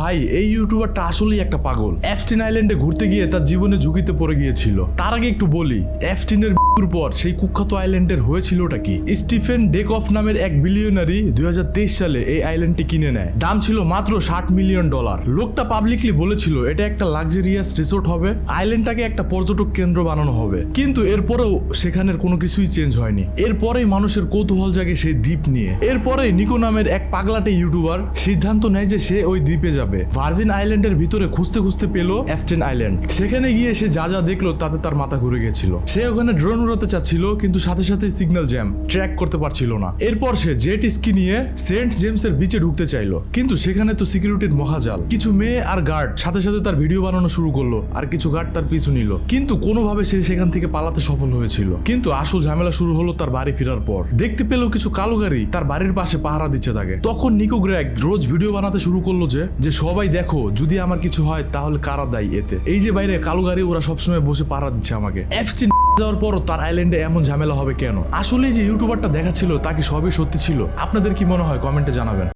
ভাই এই ইউটিউবারটা আসলেই একটা পাগল। অ্যাপস্টিন আইল্যান্ডে ঘুরতে গিয়ে তার জীবনে ঝুঁকিতে পড়ে গিয়েছিল। তার আগে একটু বলি, অ্যাপস্টিনের মৃত্যুর পর সেই কুখ্যাত আইল্যান্ডের হয়েছিলটা কি? স্টিফেন ডেকফ নামের এক বিলিয়নারি 2023 সালে এই আইল্যান্ডটি কিনে নেয়। দাম ছিল মাত্র $60 মিলিয়ন। লোকটা পাবলিকলি বলেছিল এটা একটা লাক্সারিয়াস রিসোর্ট হবে, আইল্যান্ডটাকে একটা পর্যটক কেন্দ্র বানানো হবে। কিন্তু এরপরেও সেখানের কোনো কিছুই চেঞ্জ হয়নি। এরপরেই মানুষের কৌতূহল জাগে সেই দ্বীপ নিয়ে। এরপরে নিকো নামের এক পাগলাটে ইউটিউবার সিদ্ধান্ত নেয় যে সে ওই দ্বীপে যাবে। ভার্জিন আইল্যান্ডের ভিতরে খুঁজতে খুঁজতে পেল অ্যাপস্টিন আইল্যান্ড। সেখানে গিয়ে সে যা যা দেখলো তাতে তার মাথা ঘুরে গেছিল। সে ওখানে ড্রোন উড়াতে চাচ্ছিল, কিন্তু সাথে সাথে সিগন্যাল জ্যাম, ট্র্যাক করতে পারছিল না। এরপর সে জেট স্কি নিয়ে সেন্ট জেমসের বিচে ঢুকতে চাইলো, কিন্তু সেখানে তো সিকিউরিটির মহাজাল। কিছু মেয়ে আর গার্ড সাথে সাথে তার ভিডিও বানানো শুরু করলো, আর কিছু গার্ড তার পিছু নিল। কিন্তু কোনোভাবে সে সেখান থেকে পালাতে সফল হয়েছিল। কিন্তু আসল ঝামেলা শুরু হলো তার বাড়ি ফেরার পর। দেখতে পেল কিছু কালো গাড়ি তার বাড়ির পাশে পাহারা দিচ্ছে তাকে। তখন নিকো গ্রেগ রোজ ভিডিও বানাতে শুরু করলো যে সবাই দেখো, যদি আমার কিছু হয় তাহলে কারা দায়ী এতে? এই যে বাইরে কালো গাড়ি, ওরা সবসময় বসে পাহারা দিচ্ছে আমাকে। অ্যাপস্টিন যাওয়ার পরও তার আইল্যান্ডে এমন ঝামেলা হবে কেন? আসলে যে ইউটিউবারটা দেখাচ্ছিল তা কি সবই সত্যি ছিল? আপনাদের কি মনে হয় কমেন্টে জানাবেন।